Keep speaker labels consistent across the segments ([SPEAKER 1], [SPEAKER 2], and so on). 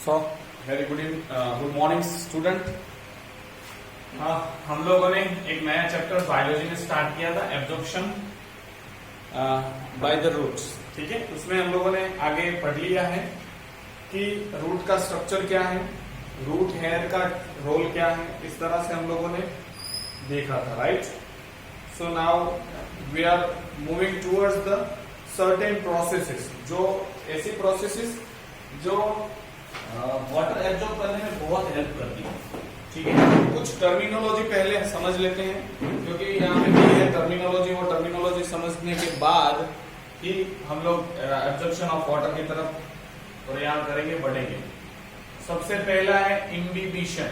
[SPEAKER 1] So very good morning student. हम लोगों ने एक नया चैप्टर बायोलॉजी में स्टार्ट किया था, एब्जॉर्प्शन बाय द रूट्स। ठीक है, उसमें हम लोगों ने आगे पढ़ लिया है कि रूट का स्ट्रक्चर क्या है, रूट हेयर का रोल क्या है, इस तरह से हम लोगों ने देखा था, right. So now we are moving towards the certain processes, जो ऐसी प्रोसेसेस जो वाटर एब्जॉर्ब करने में बहुत हेल्प करती है। ठीक है, कुछ टर्मिनोलॉजी पहले समझ लेते हैं, क्योंकि यहाँ पे भी है टर्मिनोलॉजी। वो टर्मिनोलॉजी समझने के बाद ही हम लोग एब्जॉर्प्शन ऑफ वाटर की तरफ प्रयास करेंगे, बढ़ेंगे। सबसे पहला है इम्बिबिशन।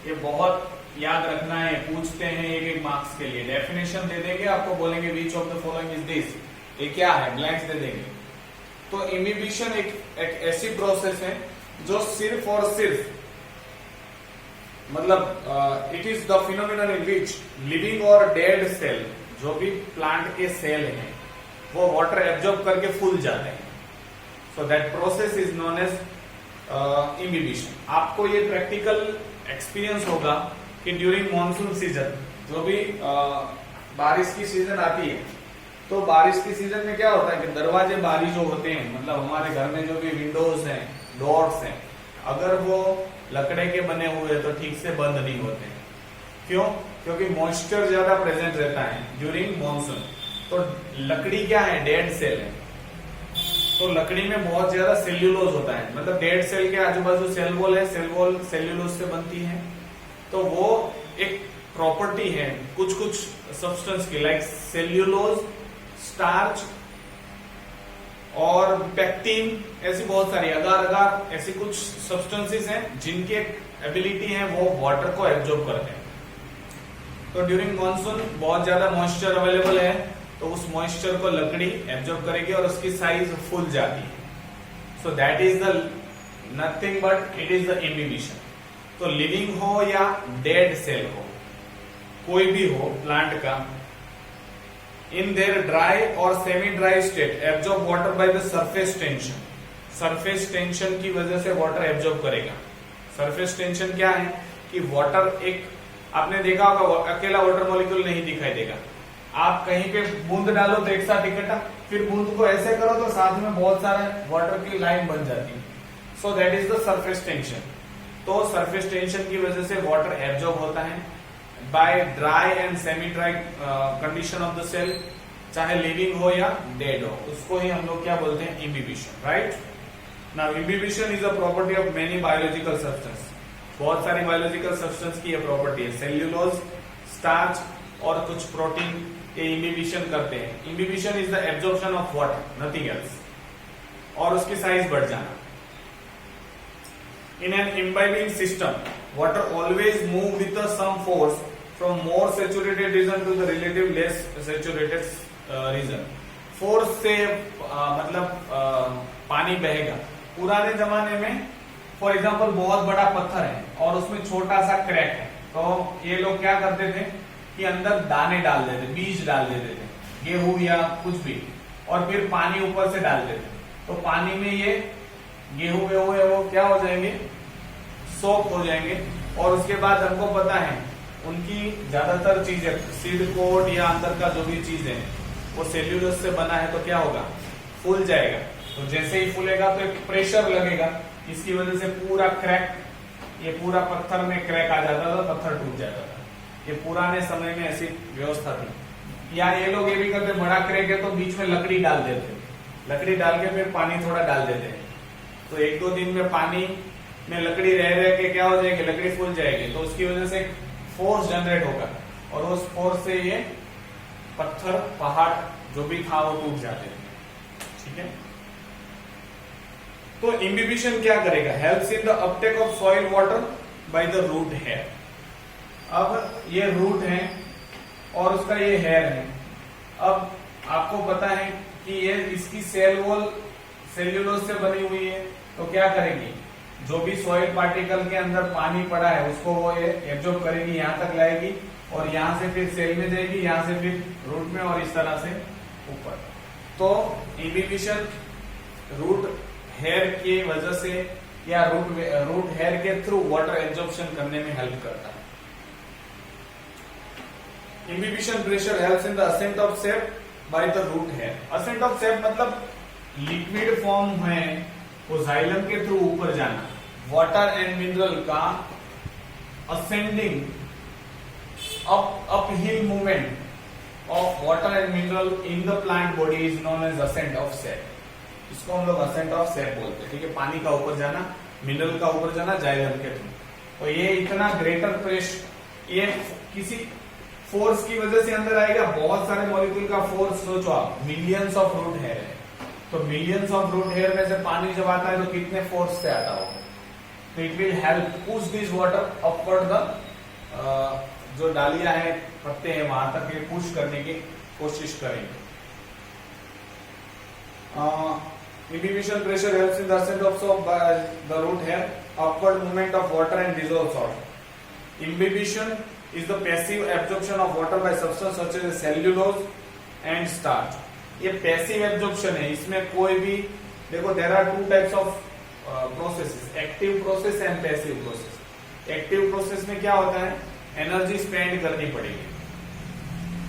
[SPEAKER 1] ये बहुत याद रखना है, पूछते हैं एक एक मार्क्स के लिए। डेफिनेशन दे देंगे आपको, बोलेंगे which of the following is this, ये क्या है, ब्लैंक्स दे देंगे। तो इम्बिबिशन एक ऐसी प्रोसेस है जो सिर्फ और सिर्फ मतलब it is the phenomenon in which living और डेड सेल, जो भी प्लांट के सेल हैं, वो वाटर एब्जॉर्ब करके फूल जाते हैं। So that process is known as imbibition. आपको ये प्रैक्टिकल एक्सपीरियंस होगा कि ड्यूरिंग मॉनसून सीजन, जो भी बारिश की सीजन आती है, तो बारिश की सीजन में क्या होता है कि दरवाजे बारी जो होते हैं, मतलब हमारे घर में जो भी विंडोज हैं, डोर्स हैं, अगर वो लकड़े के बने हुए तो ठीक से बंद नहीं होते। क्यों? क्योंकि मॉइस्चर ज्यादा प्रेजेंट रहता है ड्यूरिंग मॉनसून। तो लकड़ी क्या है, डेड सेल है, तो लकड़ी में बहुत ज्यादा सेल्यूलोज होता है। मतलब डेड सेल के आजू बाजू सेल वॉल है, सेल वॉल सेल्यूलोज से बनती है। तो वो एक प्रॉपर्टी है कुछ कुछ सब्सटेंस की, लाइक सेल्यूलोज, स्टार्च और पेक्टिन, ऐसी बहुत सारी अगार अगार ऐसी कुछ सब्सटेंसेस हैं जिनकी एक एबिलिटी है वो वाटर को एब्जॉर्ब करते हैं। तो ड्यूरिंग मॉनसून बहुत ज्यादा मॉइस्चर अवेलेबल है, तो उस मॉइस्चर को लकड़ी एब्जॉर्ब करेगी और उसकी साइज फूल जाती है। So that is the nothing but it is the imbibition. तो लिविंग हो या डेड सेल हो, कोई भी हो प्लांट का, इन देयर ड्राई और semi dry state absorb water by the surface tension. Surface tension की वजह से वाटर एब्जॉर्ब करेगा। सरफेस टेंशन क्या है कि वाटर, एक आपने देखा होगा अकेला वाटर मॉलिक्यूल नहीं दिखाई देगा। आप कहीं पे बूंद डालो तो एक साथ इकट्ठा, फिर बूंद को ऐसे करो तो साथ में बहुत सारे वाटर की लाइन बन जाती है। So that is the surface tension. तो सरफेस टेंशन की वजह से वाटर एब्जॉर्ब होता है by dry and semi dry condition of the cell, चाहे लिविंग हो या डेड हो, उसको ही हम लोग क्या बोलते हैं, imbibition, right. Now imbibition is a property of many biological substance. बहुत सारी बायोलॉजिकल सब्सटेंस की यह प्रॉपर्टी है। सेल्यूलोज, स्टार्च और कुछ प्रोटीन ये इम्बिबिशन करते हैं। Imbibition is the absorption of water, nothing else, और उसकी साइज बढ़ जाना। In an imbibing system, water always move with some force from more saturated region to the relative less saturated region. Force से मतलब पानी बहेगा। पुराने जमाने में फॉर एग्जाम्पल बहुत बड़ा पत्थर है और उसमें छोटा सा क्रैक है, तो ये लोग क्या करते थे कि अंदर दाने डाल देते, बीज डाल देते थे, गेहूं या कुछ भी, और फिर पानी ऊपर से डाल देते। तो पानी में ये गेहूं वेहूं है वो क्या हो जाएंगे, सोक हो जाएंगे। और उसके बाद हमको पता है उनकी ज्यादातर चीजें, सीड कोट या अंदर का जो भी चीज है वो सेल्यूलोज से बना है, तो क्या होगा, फूल जाएगा। तो जैसे ही फूलेगा तो एक प्रेशर लगेगा, इसकी वजह से पूरा क्रैक, ये पूरा पत्थर में क्रैक आ जाता था, पत्थर टूट जाता था। ये पुराने समय में ऐसी व्यवस्था थी। या ये लोग ये भी करते, बड़ा क्रैक है तो बीच में लकड़ी डाल देते, लकड़ी डाल के फिर पानी थोड़ा डाल देते हैं, तो एक दो दिन में पानी में लकड़ी रह रह के क्या हो जाएगी, लकड़ी फूल जाएगी। तो उसकी वजह से फोर्स जनरेट होगा और उस फोर्स से ये पत्थर, पहाड़ जो भी था वो टूट जाते हैं। ठीक है, तो इम्बिबिशन क्या करेगा, helps in the uptake of soil water by the root hair. अब ये रूट है और उसका ये हेयर है। अब आपको पता है कि ये इसकी सेल वॉल सेल्यूलोज से बनी हुई है, तो क्या करेगी, जो भी सॉइल पार्टिकल के अंदर पानी पड़ा है उसको वो ये एब्जॉर्ब करेगी, यहां तक लाएगी और यहां से फिर सेल में जाएगी, यहां से फिर रूट में और इस तरह से ऊपर। तो इम्बिबिशन रूट हेयर के वजह से या रूट हेयर के थ्रू वाटर एब्जॉर्प्शन करने में हेल्प करता है। Imbibition pressure helps in the ascent of sap by the root hair. Ascent of sap मतलब लिक्विड फॉर्म में वो जाइलम के थ्रू ऊपर जाना। वाटर एंड मिनरल का ascending uphill movement of water and mineral in the plant body is known as ascent of sap। इसको हम लोग ascent of sap बोलते हैं, ठीक है। पानी का ऊपर जाना, मिनरल का ऊपर जाना जाइलम के थ्रू। तो ये इतना ग्रेटर प्रेशर, ये किसी फोर्स की वजह से अंदर आएगा। बहुत सारे मॉलिक्यूल का फोर्स सोचो आप, मिलियंस ऑफ रूट हेयर है, तो मिलियंस ऑफ रूट हेयर में से पानी जब आता है तो कितने फोर्स से आता होगा। तो it will help push this water upward the, जो डालियां है, पत्ते हैं, वहां तक ये पुश करने की कोशिश करेंगे। Imbibition pressure helps in the ascent of the root hair, upward movement of water and dissolve salt. Imbibition is the passive absorption of water by substance such as cellulose and starch. ये passive absorption है, इसमें कोई भी, देखो there are two types of processes, active process and passive process. Active process में क्या होता है, एनर्जी स्पेंड करनी पड़ेगी,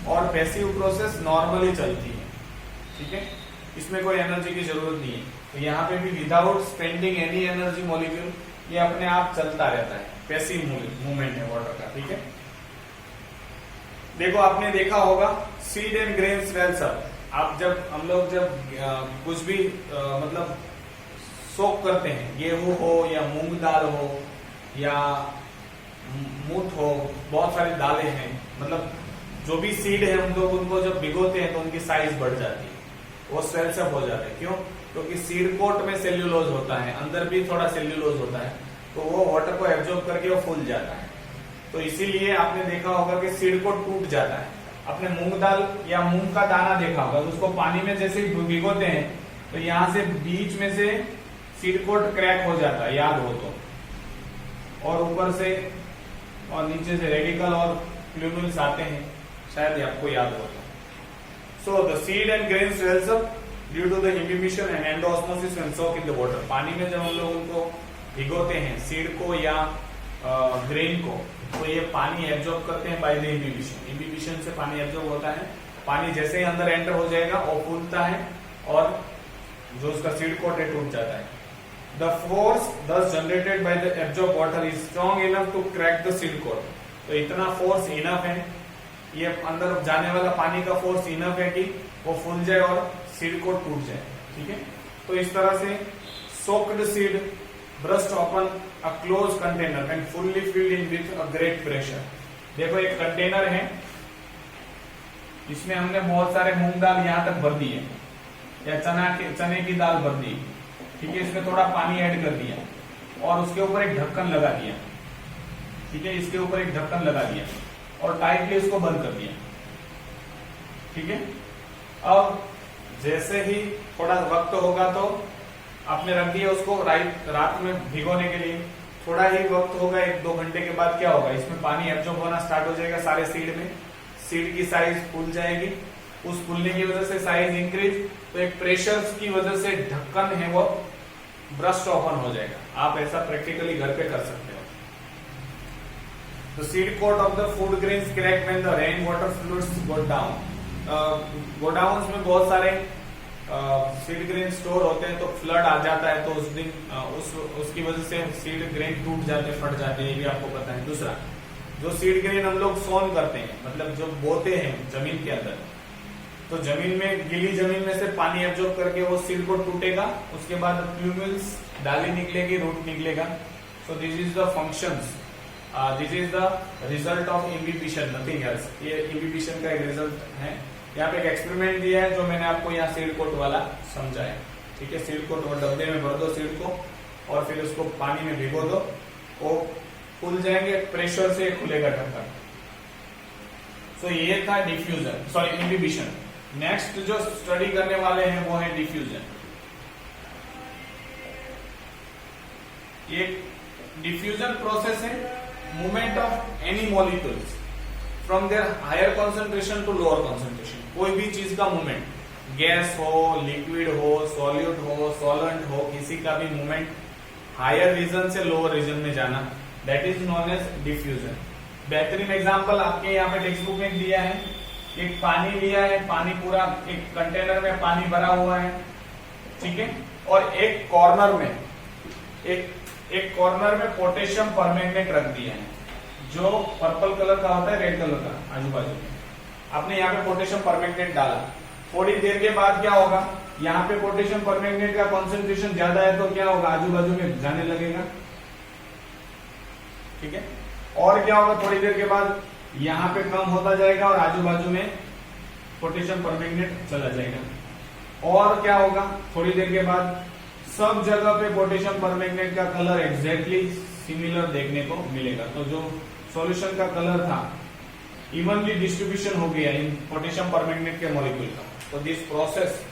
[SPEAKER 1] और पैसिव प्रोसेस नॉर्मली चलती है, ठीक है, इसमें कोई एनर्जी की जरूरत नहीं है। तो यहाँ पे भी without spending any energy molecule ये अपने आप चलता रहता है, पैसिव मूवमेंट है वाटर का, ठीक है। देखो आपने देखा होगा seed and grain swells up. आप जब हम लोग जब कुछ भी मतलब सोक करते हैं, गेहूं हो या मूंग दाल हो या मूठ हो, बहुत सारी दालें हैं, मतलब जो भी सीड है हम लोग उनको जब भिगोते हैं तो उनकी साइज बढ़ जाती है, वो स्वेल्स अप हो जाते हैं। क्यों? क्योंकि सीड कोट में सेल्यूलोज होता है, अंदर भी थोड़ा सेल्यूलोज होता है, तो वो वाटर को एब्जॉर्ब करके वो फूल जाता है। तो इसीलिए आपने देखा होगा कि सीड कोट टूट जाता है। आपने मूंग दाल या मूंग का दाना देखा होगा, उसको पानी में जैसे भिगोते हैं तो यहाँ से बीच में से सीड कोट क्रैक हो जाता है, याद हो तो, और ऊपर से और नीचे से रेडिकल और प्लूमेल्स आते हैं, शायद आपको याद होगा। So the seed and grain swells up due to the imbibition and endosmosis when soak in the water. पानी में जब हम लोग उनको भिगोते हैं, सीड को या ग्रेन को, तो ये पानी एब्जॉर्ब करते हैं बाय द इम्बिबिशन। इम्बिबिशन से पानी एब्जॉर्ब होता है, पानी जैसे ही अंदर एंटर हो जाएगा वो फूलता है और जो उसका सीड कोट है टूट जाता है। The force thus generated by the absorbed water is strong enough to crack the seed coat। तो इतना फोर्स इनफ है, ये अंदर जाने वाला पानी का फोर्स इनफ है कि वो फूल जाए और सीड कोट टूट जाए, ठीक है। तो इस तरह से soaked seed burst open a closed container and fully filled in with a great pressure। देखो एक कंटेनर है, इसमें हमने बहुत सारे मूंग दाल यहाँ तक भर दी है, या चने की दाल भर दी, ठीक है। इसमें थोड़ा पानी ऐड कर दिया और उसके ऊपर एक ढक्कन लगा दिया, ठीक है, इसके ऊपर एक ढक्कन लगा दिया और टाइटली इसको बंद कर दिया, ठीक है। अब जैसे ही थोड़ा वक्त होगा तो आपने रख दिया उसको रात में भिगोने के लिए, थोड़ा ही वक्त होगा, 1-2 घंटे के बाद क्या होगा, इसमें पानी एब्जॉर्ब होना स्टार्ट हो जाएगा सारे सीड में, सीड की साइज फूल जाएगी, उस फूलने की वजह से साइज इंक्रीज, तो एक प्रेशर की वजह से ढक्कन है वो ब्रस्ट ओपन हो जाएगा। आप ऐसा प्रैक्टिकली घर पे कर सकते हो। The seed coat of the food grains crack when the rain water fluids go down। Godowns में बहुत सारे सीड ग्रेन स्टोर होते हैं, तो फ्लड आ जाता है तो उस दिन उसकी वजह से सीड ग्रेन टूट जाते, फट जाते हैं, ये भी आपको पता है। दूसरा, जो सीड ग्रेन हम लोग सोन करते हैं, मतलब जो बोते हैं जमीन के अंदर, तो जमीन में, गीली जमीन में से पानी एब्जॉर्ब करके वो सीड को टूटेगा, उसके बाद प्लूमेल्स, डाली निकलेगी, रूट निकलेगा। So this is the functions, this is the result of imbibition, nothing else. ये इम्बिबिशन का एक रिजल्ट है। यहाँ पे एक एक्सपेरिमेंट दिया है जो मैंने आपको यहाँ सीड कोट वाला समझाया, ठीक है। सीड कोट और डब्बे में भर दो सीड को और फिर उसको पानी में भिगो दो, वो खुल जाएंगे, प्रेशर से खुलेगा ढक्कन। सो ये था डिफ्यूजन, सॉरी इम्बिबिशन। नेक्स्ट जो स्टडी करने वाले हैं वो है डिफ्यूजन। ये डिफ्यूजन प्रोसेस है movement of any molecules from there higher concentration to lower concentration. कोई भी चीज का मूवमेंट गैस हो, लिक्विड हो, सॉल्यूट हो, सॉलेंट हो, किसी का भी मूवमेंट हायर रीजन से लोअर रीजन में जाना, that is known as diffusion. बेहतरीन एग्जांपल आपके यहाँ पे टेक्स्ट बुक में दिया है, एक पानी लिया है, पानी पूरा एक कंटेनर में पानी भरा हुआ है, ठीक है, और एक कॉर्नर में पोटेशियम परमैंगनेट रख दिया है, जो पर्पल कलर का होता है, रेड कलर का आजू बाजू में। आपने यहाँ पे पोटेशियम परमैंगनेट डाला, थोड़ी देर के बाद क्या होगा, यहाँ पे पोटेशियम परमैंगनेट का कॉन्सेंट्रेशन ज्यादा है तो क्या होगा, आजू बाजू में जाने लगेगा, ठीक है। और क्या होगा, थोड़ी देर के बाद यहाँ पे कम होता जाएगा और आजू बाजू में पोटेशियम परमैंगनेट चला जाएगा। और क्या होगा, थोड़ी देर के बाद सब जगह पे पोटेशियम परमैंगनेट का कलर एग्जैक्टली सिमिलर देखने को मिलेगा। तो जो सॉल्यूशन का कलर था इवनली डिस्ट्रीब्यूशन हो गया इन पोटेशियम परमैंगनेट के मॉलिक्यूल का। तो this process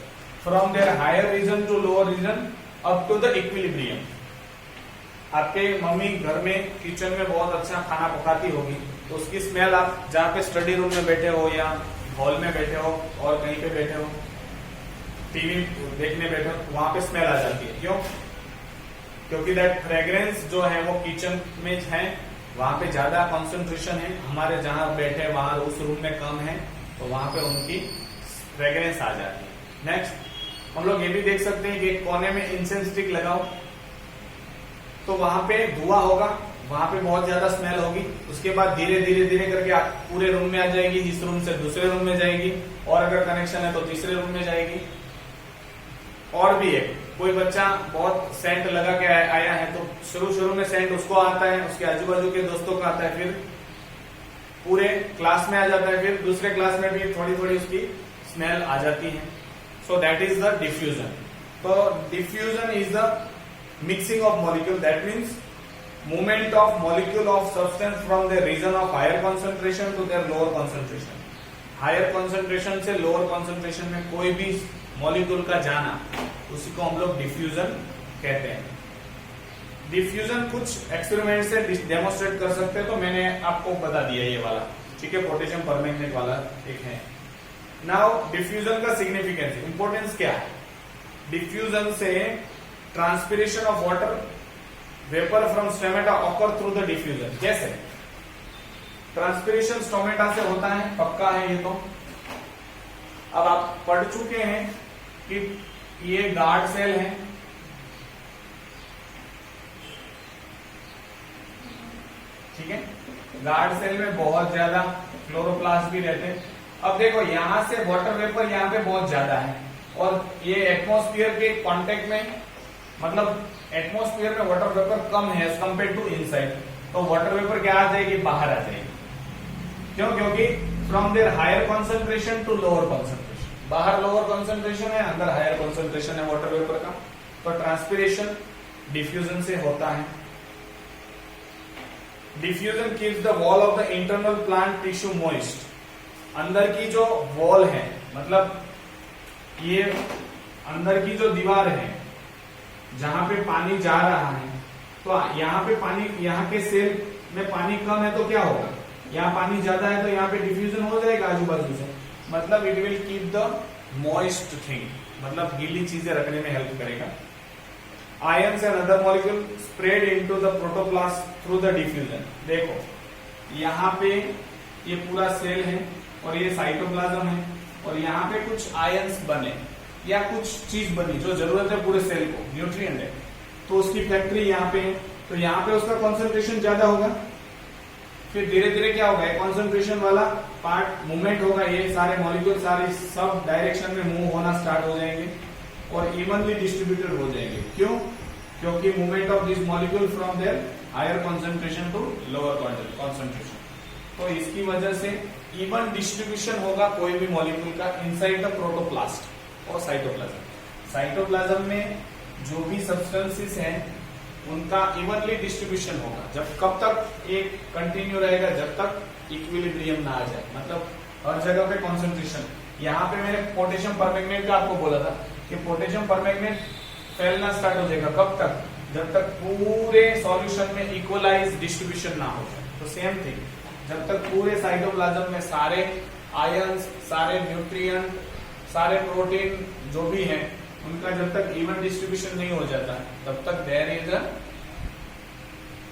[SPEAKER 1] from there higher region to lower region up to the equilibrium. आपके मम्मी घर में किचन में बहुत अच्छा खाना पकाती होगी, तो उसकी स्मेल आप जहाँ पे स्टडी रूम में बैठे हो या हॉल में बैठे हो और कहीं पे बैठे हो, टीवी देखने बैठे हो, वहां पे स्मेल आ जाती है। क्यों? क्योंकि दैट फ्रेग्रेंस जो है वो किचन में है, वहां पे ज्यादा कॉन्सेंट्रेशन है, हमारे जहां बैठे वहां उस रूम में कम है, तो वहां पे उनकी फ्रेग्रेंस आ जाती है। नेक्स्ट हम लोग ये भी देख सकते हैं कि एक कोने में इंसेंस स्टिक लगाओ तो वहां पे धुआं होगा, वहां पे बहुत ज्यादा स्मेल होगी, उसके बाद धीरे धीरे धीरे करके पूरे रूम में आ जाएगी, इस रूम से दूसरे रूम में जाएगी, और अगर कनेक्शन है तो तीसरे रूम में जाएगी। और भी एक कोई बच्चा बहुत सेंट लगा के आया है, तो शुरू में सेंट उसको आता है, उसके आजू बाजू के दोस्तों को आता है, फिर पूरे क्लास में आ जाता है, फिर दूसरे क्लास में भी थोड़ी थोड़ी उसकी स्मेल आ जाती है। So that is the diffusion. तो diffusion is the mixing of molecule, that means movement of molecule of substance from the region of higher concentration to their lower concentration. Higher concentration से lower concentration में कोई भी molecule का जाना, उसी को हम लोग डिफ्यूजन कहते हैं। डिफ्यूजन कुछ एक्सपेरिमेंट से डेमोन्स्ट्रेट कर सकते हैं, तो मैंने आपको बता दिया ये वाला, ठीक है, पोटेशियम परमैंगनेट वाला एक है। नाउ डिफ्यूजन का सिग्निफिकेंस, इंपॉर्टेंस क्या है? डिफ्यूजन से transpiration of water vapour from stomata occur through the diffusion. कैसे ट्रांसपिरेशन स्टोमेटा से होता है, पक्का है ये तो। अब आप पढ़ चुके हैं कि ये गार्ड सेल है, ठीक है, गार्ड सेल में बहुत ज्यादा क्लोरोप्लास्ट भी रहते हैं। अब देखो यहां से वाटर वेपर यहाँ पे बहुत ज्यादा है, और ये एटमॉस्फेयर के कांटेक्ट में, मतलब एटमॉस्फेयर में वाटर वेपर कम है एज कम्पेयर टू इनसाइड, तो वाटर वेपर क्या आ जाएगी, बाहर आ जाएगी। क्यों? क्योंकि from there higher concentration to lower concentration, बाहर लोअर कॉन्सेंट्रेशन है, अंदर हायर कॉन्सेंट्रेशन है वाटर वेपर का, तो ट्रांसपिरेशन डिफ्यूजन से होता है। Diffusion keeps the wall of the internal plant tissue moist. अंदर की जो वॉल है, मतलब ये अंदर की जो दीवार है जहां पे पानी जा रहा है, तो यहाँ पे पानी, यहाँ के सेल में पानी कम है तो क्या होगा, यहाँ पानी ज्यादा है तो यहाँ पे डिफ्यूजन हो जाएगा आजू बाजू से, मतलब it will keep the moist thing, मतलब गीली चीजें रखने में हेल्प करेगा। Ions and other molecule spread into the protoplast through the diffusion. देखो यहाँ पे ये पूरा सेल है और ये साइटोप्लाज्म है, और यहाँ पे कुछ आयंस बने या कुछ चीज बनी जो जरूरत है पूरे सेल को, न्यूट्रिएंट है, तो उसकी फैक्ट्री यहाँ पे है, तो यहाँ पे उसका कॉन्सेंट्रेशन ज्यादा होगा। फिर धीरे धीरे क्या होगा, कॉन्सेंट्रेशन वाला पार्ट मूवमेंट होगा, ये सारे मॉलिक्यूल सारे सब डायरेक्शन में मूव होना स्टार्ट हो जाएंगे और इवनली डिस्ट्रीब्यूटेड हो जाएंगे। क्यों? क्योंकि movement of this molecule from there higher concentration to lower concentration, तो इसकी वजह से इवन डिस्ट्रीब्यूशन होगा कोई भी मॉलिक्यूल का इनसाइड द प्रोटोप्लास्ट और साइटोप्लाज्म। साइटोप्लाज्म में जो भी सब्सटेंसेस हैं उनका इवनली डिस्ट्रीब्यूशन होगा। जब कब तक एक कंटिन्यू रहेगा, जब तक इक्विलिब्रियम ना आ जाए, मतलब हर जगह पे कॉन्सेंट्रेशन। यहाँ पे मैंने पोटेशियम परमैंगनेट का आपको बोला था कि पोटेशियम परमैंगनेट फैलना स्टार्ट हो जाएगा, कब तक, जब तक पूरे सॉल्यूशन में इक्वलाइज डिस्ट्रीब्यूशन ना हो जाए। तो सेम थिंग, जब तक पूरे साइटोप्लाज्म में सारे आयंस, सारे न्यूट्रिएंट, सारे प्रोटीन जो भी हैं उनका जब तक इवन डिस्ट्रीब्यूशन नहीं हो जाता तब तक देयर इज अ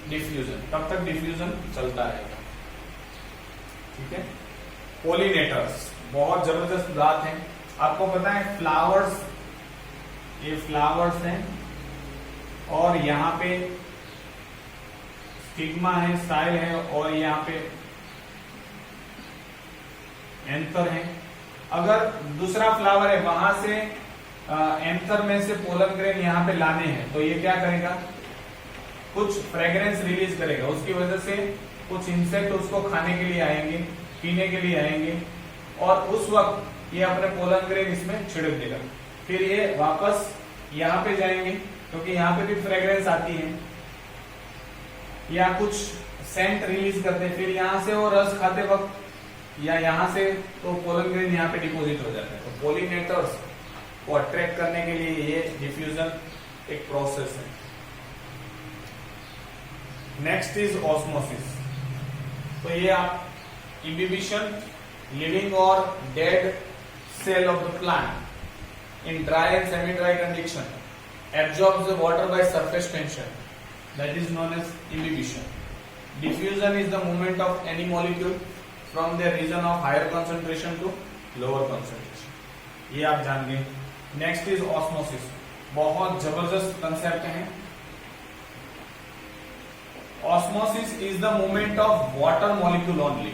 [SPEAKER 1] डिफ्यूजन, तब तक डिफ्यूजन चलता रहेगा। ठीक है। पोलिनेटर्स बहुत जबरदस्त बात है। आपको पता है फ्लावर्स, ये फ्लावर्स हैं और यहाँ पे स्टिग्मा है, स्टाइल है और यहाँ पे एंथर है। अगर दूसरा फ्लावर है वहां से एंथर में से पोलन ग्रेन यहाँ पे लाने हैं तो ये क्या करेगा, कुछ फ्रेग्रेंस रिलीज करेगा, उसकी वजह से कुछ इंसेक्ट उसको खाने के लिए आएंगे, पीने के लिए आएंगे और उस वक्त ये अपने पोलन ग्रेन इसमें छिड़क देगा। फिर ये वापस यहाँ पे जाएंगे क्योंकि यहाँ पे भी फ्रेग्रेंस आती है या कुछ सेंट रिलीज करते हैं, फिर यहाँ से वो रस खाते वक्त या यहाँ से तो पोलन ग्रेन यहाँ पे डिपोजिट हो जाता है। तो पोलिनेटर्स को अट्रैक्ट करने के लिए ये डिफ्यूजन एक प्रोसेस है। Next is osmosis. तो ये आप इम्बिबिशन लिविंग और dead cell of the plant in dry and semi dry condition absorbs the water by surface tension, that is known as imbibition. Diffusion is the movement of any molecule from their region of higher concentration to lower concentration. ये आप जान गए। Next is osmosis, बहुत जबरदस्त concept है। Osmosis is the movement of water molecule only